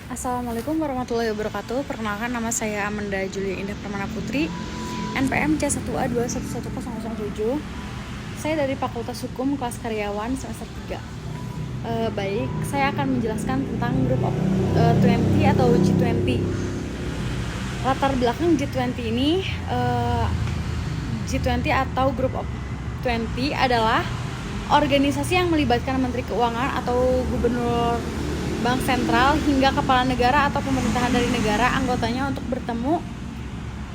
Assalamualaikum warahmatullahi wabarakatuh. Perkenalkan, nama saya Amanda Julia Indah Permana Putri, NPM C1A211007. Saya dari Fakultas Hukum kelas karyawan semester 3. Baik, saya akan menjelaskan tentang Group of 20 atau G20. Latar belakang G20 ini, G20 atau Group of 20 adalah organisasi yang melibatkan Menteri Keuangan atau Gubernur Bank Sentral hingga kepala negara atau pemerintahan dari negara anggotanya untuk bertemu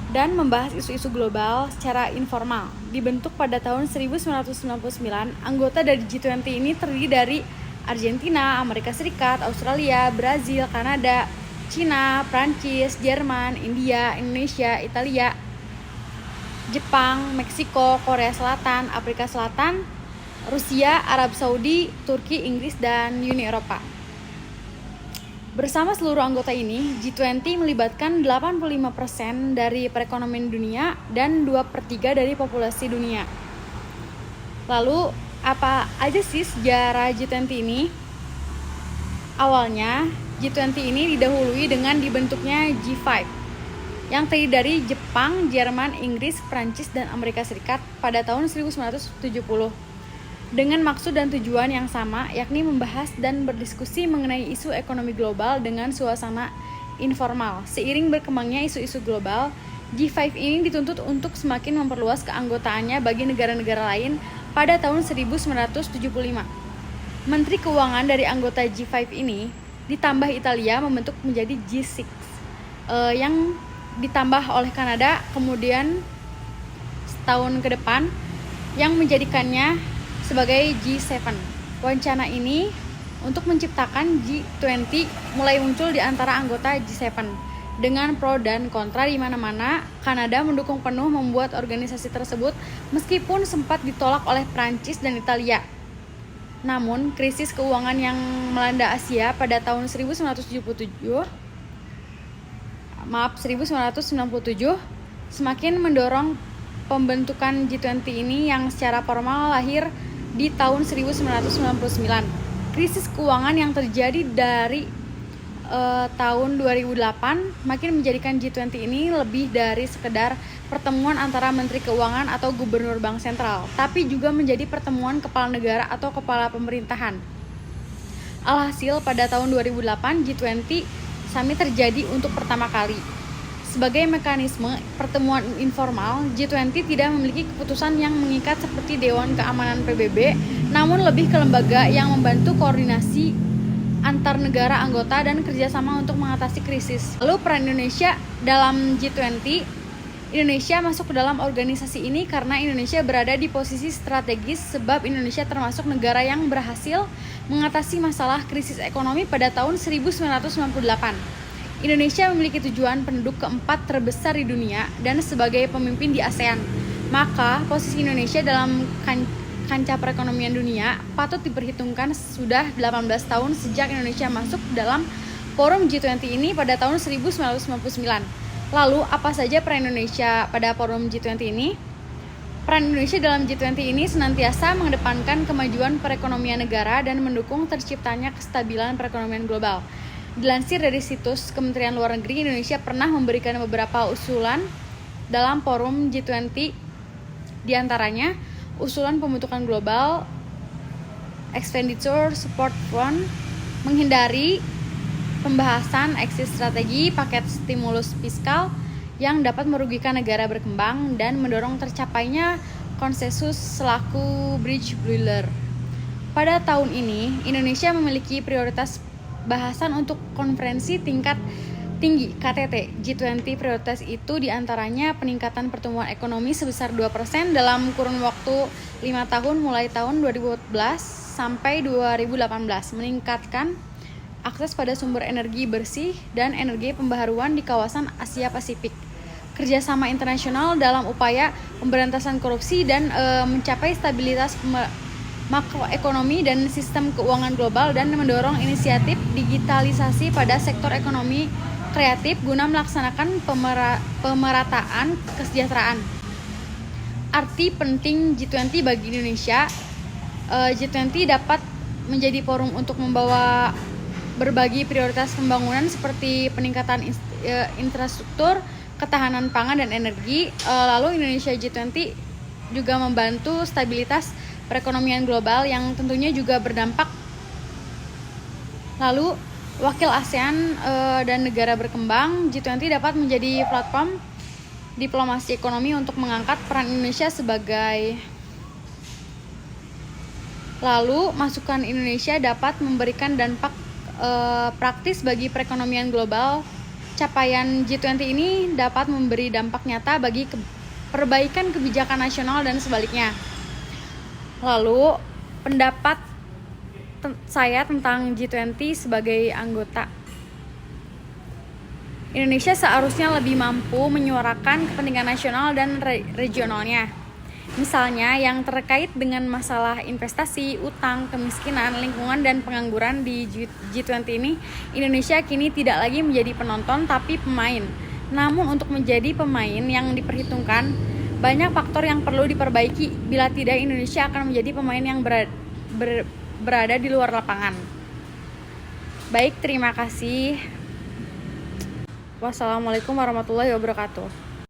dan membahas isu-isu global secara informal. Dibentuk pada tahun 1999, anggota dari G20 ini terdiri dari Argentina, Amerika Serikat, Australia, Brazil, Kanada, Cina, Prancis, Jerman, India, Indonesia, Italia, Jepang, Meksiko, Korea Selatan, Afrika Selatan, Rusia, Arab Saudi, Turki, Inggris, dan Uni Eropa. Bersama seluruh anggota ini, G20 melibatkan 85% dari perekonomian dunia dan 2/3 dari populasi dunia. Lalu, apa aja sih sejarah G20 ini? Awalnya, G20 ini didahului dengan dibentuknya G5 yang terdiri dari Jepang, Jerman, Inggris, Prancis, dan Amerika Serikat pada tahun 1970. Dengan maksud dan tujuan yang sama, yakni membahas dan berdiskusi mengenai isu ekonomi global dengan suasana informal. Seiring berkembangnya isu-isu global, G5 ini dituntut untuk semakin memperluas keanggotaannya bagi negara-negara lain pada tahun 1975. Menteri Keuangan dari anggota G5 ini ditambah Italia membentuk menjadi G6, yang ditambah oleh Kanada kemudian setahun ke depan, yang menjadikannya sebagai G7. Wacana ini untuk menciptakan G20 mulai muncul di antara anggota G7 dengan pro dan kontra di mana-mana. Kanada mendukung penuh membuat organisasi tersebut meskipun sempat ditolak oleh Prancis dan Italia. Namun, krisis keuangan yang melanda Asia pada tahun 1997 semakin mendorong pembentukan G20 ini yang secara formal lahir di tahun 1999. Krisis keuangan yang terjadi dari tahun 2008 makin menjadikan G20 ini lebih dari sekedar pertemuan antara Menteri Keuangan atau Gubernur Bank Sentral, tapi juga menjadi pertemuan kepala negara atau kepala pemerintahan. Alhasil, pada tahun 2008 G20 Summit terjadi untuk pertama kali. Sebagai mekanisme pertemuan informal, G20 tidak memiliki keputusan yang mengikat seperti Dewan Keamanan PBB, namun lebih ke lembaga yang membantu koordinasi antar negara anggota dan kerjasama untuk mengatasi krisis. Lalu peran Indonesia dalam G20. Indonesia masuk ke dalam organisasi ini karena Indonesia berada di posisi strategis sebab Indonesia termasuk negara yang berhasil mengatasi masalah krisis ekonomi pada tahun 1998. Indonesia memiliki tujuan penduduk keempat terbesar di dunia dan sebagai pemimpin di ASEAN. Maka posisi Indonesia dalam kancah perekonomian dunia patut diperhitungkan sudah 18 tahun sejak Indonesia masuk dalam forum G20 ini pada tahun 1999. Lalu, apa saja peran Indonesia pada forum G20 ini? Peran Indonesia dalam G20 ini senantiasa mengedepankan kemajuan perekonomian negara dan mendukung terciptanya kestabilan perekonomian global. Dilansir dari situs Kementerian Luar Negeri, Indonesia pernah memberikan beberapa usulan dalam forum G20, diantaranya usulan pembentukan Global Expenditure Support Fund, menghindari pembahasan exit strategi, paket stimulus fiskal yang dapat merugikan negara berkembang, dan mendorong tercapainya konsensus selaku bridge builder. Pada tahun ini, Indonesia memiliki prioritas bahasan untuk konferensi tingkat tinggi KTT G20. Prioritas itu diantaranya peningkatan pertumbuhan ekonomi sebesar 2% dalam kurun waktu 5 tahun mulai tahun 2014 sampai 2018, meningkatkan akses pada sumber energi bersih dan energi pembaharuan di kawasan Asia Pasifik, kerjasama internasional dalam upaya pemberantasan korupsi dan mencapai stabilitas makroekonomi dan sistem keuangan global, dan mendorong inisiatif digitalisasi pada sektor ekonomi kreatif guna melaksanakan pemerataan kesejahteraan. Arti penting G20 bagi Indonesia. G20 dapat menjadi forum untuk membawa berbagi prioritas pembangunan seperti peningkatan infrastruktur, ketahanan pangan dan energi. Lalu Indonesia G20 juga membantu stabilitas perekonomian global yang tentunya juga berdampak. Lalu wakil ASEAN dan negara berkembang, G20 dapat menjadi platform diplomasi ekonomi untuk mengangkat peran Indonesia sebagai. Lalu masukan Indonesia dapat memberikan dampak praktis bagi perekonomian global. Capaian G20 ini dapat memberi dampak nyata bagi perbaikan kebijakan nasional dan sebaliknya. Lalu pendapat saya tentang G20 sebagai anggota. Indonesia seharusnya lebih mampu menyuarakan kepentingan nasional dan regionalnya. Misalnya yang terkait dengan masalah investasi, utang, kemiskinan, lingkungan, dan pengangguran di G20 ini, Indonesia kini tidak lagi menjadi penonton tapi pemain. Namun untuk menjadi pemain yang diperhitungkan, banyak faktor yang perlu diperbaiki. Bila tidak, Indonesia akan menjadi pemain yang berada di luar lapangan. Baik, terima kasih. Wassalamualaikum warahmatullahi wabarakatuh.